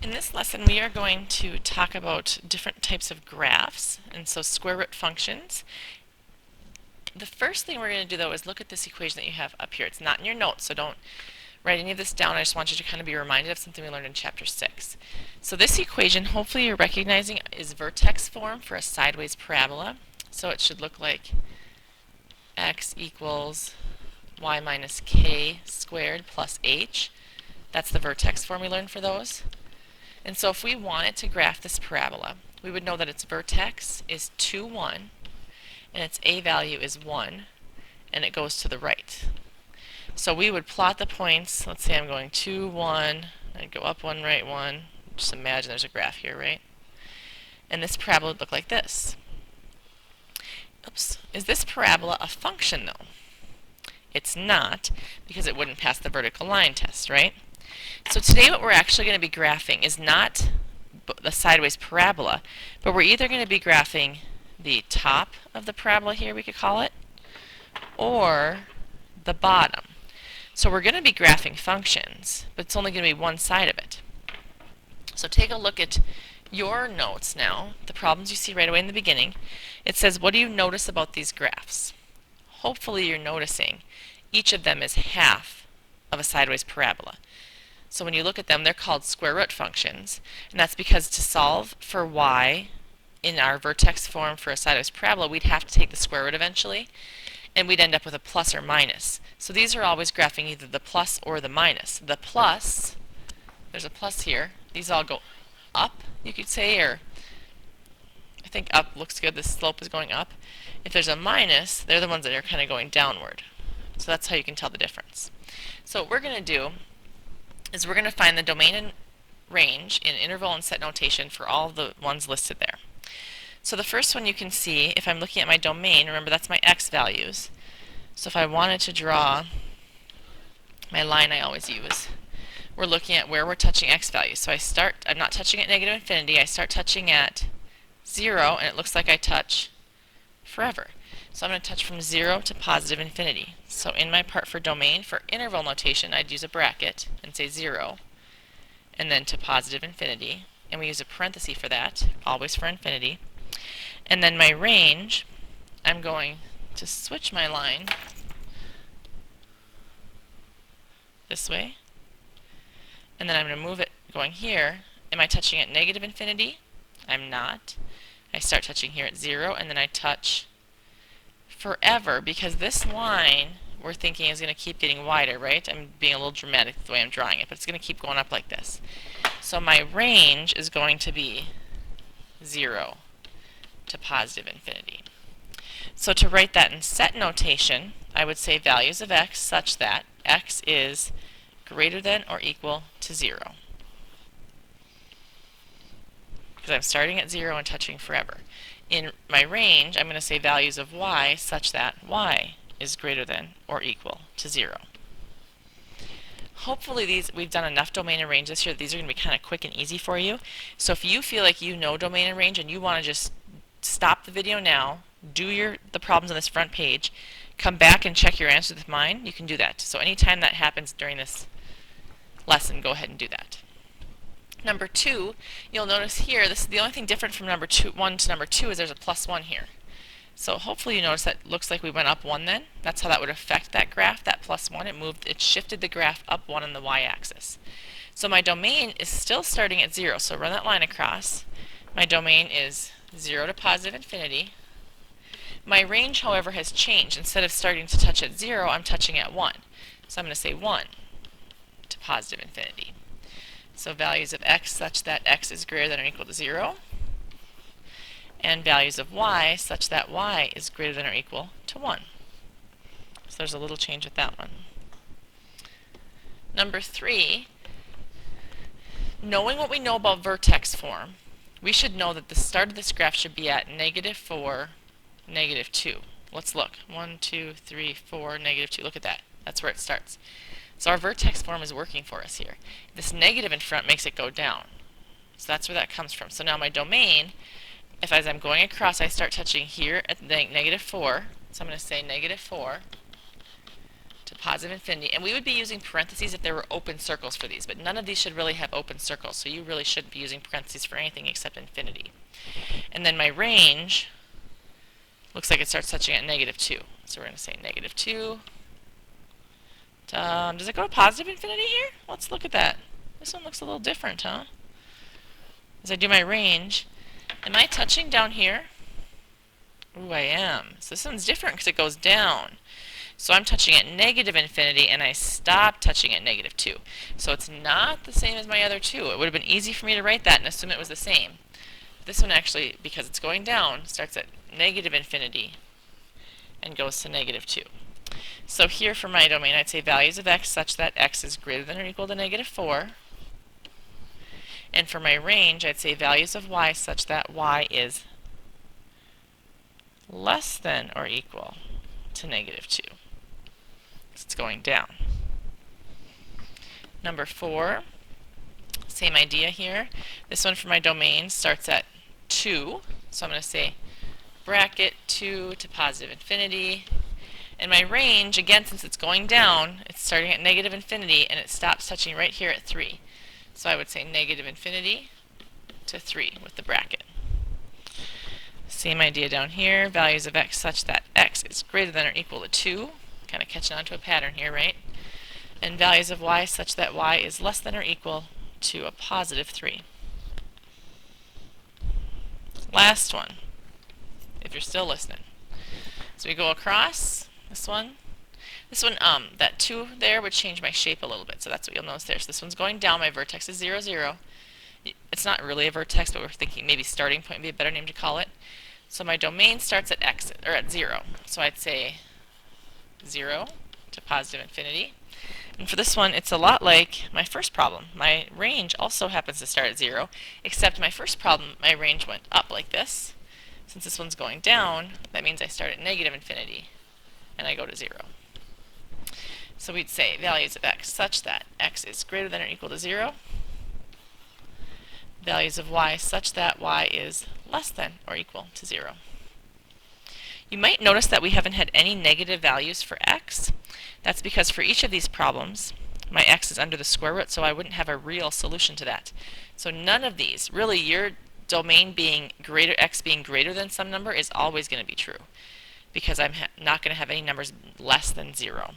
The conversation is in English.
In this lesson, we are going to talk about different types of graphs, and so square root functions. The first thing we're going to do, though, is look at this equation that you have up here. It's not in your notes, so don't write any of this down. I just want you to kind of be reminded of something we learned in Chapter 6. So this equation, hopefully you're recognizing, is vertex form for a sideways parabola. So it should look like x equals y minus k squared plus h. That's the vertex form we learned for those. And so if we wanted to graph this parabola, we would know that its vertex is 2, 1, and its a value is 1, and it goes to the right. So we would plot the points. Let's say I'm going 2, 1, I'd go up 1, right 1. Just imagine there's a graph here, right? And this parabola would look like this. Oops. Is this parabola a function, though? It's not, because it wouldn't pass the vertical line test, right? So today what we're actually going to be graphing is not the sideways parabola, but we're either going to be graphing the top of the parabola here, we could call it, or the bottom. So we're going to be graphing functions, but it's only going to be one side of it. So take a look at your notes now, the problems you see right away in the beginning. It says, what do you notice about these graphs? Hopefully you're noticing each of them is half of a sideways parabola. So when you look at them, they're called square root functions, and that's because to solve for y in our vertex form for a sideways parabola, we'd have to take the square root eventually, and we'd end up with a plus or minus. So these are always graphing either the plus or the minus. The plus, there's a plus here, these all go up, you could say, or I think up looks good, the slope is going up. If there's a minus, they're the ones that are kind of going downward. So that's how you can tell the difference. So what we're going to do is we're going to find the domain and range in interval and set notation for all the ones listed there. So the first one you can see, if I'm looking at my domain, remember that's my x values. So if I wanted to draw my line I always use, we're looking at where we're touching x values. So I'm not touching at negative infinity, I start touching at 0, and it looks like I touch forever. So I'm going to touch from 0 to positive infinity. So in my part for domain, for interval notation, I'd use a bracket and say 0, and then to positive infinity. And we use a parenthesis for that, always for infinity. And then my range, I'm going to switch my line this way. And then I'm going to move it going here. Am I touching at negative infinity? I'm not. I start touching here at 0, and then I touch forever, because this line we're thinking is going to keep getting wider, right? I'm being a little dramatic the way I'm drawing it, but it's going to keep going up like this. So my range is going to be 0 to positive infinity. So to write that in set notation, I would say values of x such that x is greater than or equal to 0. Because I'm starting at 0 and touching forever. In my range, I'm going to say values of y such that y is greater than or equal to 0. Hopefully we've done enough domain and range this year that these are going to be kind of quick and easy for you. So if you feel like you know domain and range and you want to just stop the video now, do the problems on this front page, come back and check your answers with mine, you can do that. So anytime that happens during this lesson, go ahead and do that. Number 2, you'll notice here, this is the only thing different from number 1 to number 2 is there's a plus 1 here. So hopefully you notice that it looks like we went up 1 then. That's how that would affect that graph, that plus 1. It shifted the graph up 1 on the y-axis. So my domain is still starting at 0, so run that line across. My domain is 0 to positive infinity. My range, however, has changed. Instead of starting to touch at 0, I'm touching at 1. So I'm going to say 1 to positive infinity. So values of x such that x is greater than or equal to 0, and values of y such that y is greater than or equal to 1. So there's a little change with that one. Number 3, knowing what we know about vertex form, we should know that the start of this graph should be at -4, -2. Let's look. 1, 2, 3, 4, -2. Look at that. That's where it starts. So our vertex form is working for us here. This negative in front makes it go down. So that's where that comes from. So now my domain, if as I'm going across I start touching here at -4, so I'm going to say -4 to positive infinity. And we would be using parentheses if there were open circles for these, but none of these should really have open circles, so you really shouldn't be using parentheses for anything except infinity. And then my range looks like it starts touching at -2. So we're going to say -2. Does it go to positive infinity here? Let's look at that. This one looks a little different, huh? As I do my range, am I touching down here? Ooh, I am. So this one's different because it goes down. So I'm touching at negative infinity, and I stop touching at -2. So it's not the same as my other two. It would have been easy for me to write that and assume it was the same. This one actually, because it's going down, starts at negative infinity and goes to -2. So here for my domain, I'd say values of x such that x is greater than or equal to -4. And for my range, I'd say values of y such that y is less than or equal to -2. It's going down. Number 4, same idea here. This one for my domain starts at 2. So I'm going to say bracket 2 to positive infinity. And my range, again, since it's going down, it's starting at negative infinity, and it stops touching right here at 3. So I would say negative infinity to 3 with the bracket. Same idea down here, values of x such that x is greater than or equal to 2. Kind of catching on to a pattern here, right? And values of y such that y is less than or equal to a positive 3. Last one, if you're still listening. So we go across this one. This one, that 2 there would change my shape a little bit, so that's what you'll notice there. So this one's going down, my vertex is 0, 0. It's not really a vertex, but we're thinking maybe starting point would be a better name to call it. So my domain starts at x, or at 0. So I'd say 0 to positive infinity. And for this one, it's a lot like my first problem. My range also happens to start at 0, except my first problem, my range went up like this. Since this one's going down, that means I start at negative infinity, and I go to 0. So we'd say values of x such that x is greater than or equal to 0. Values of y such that y is less than or equal to 0. You might notice that we haven't had any negative values for x. That's because for each of these problems, my x is under the square root, so I wouldn't have a real solution to that. So none of these, really your domain being greater, x being greater than some number is always going to be true, because I'm not going to have any numbers less than 0.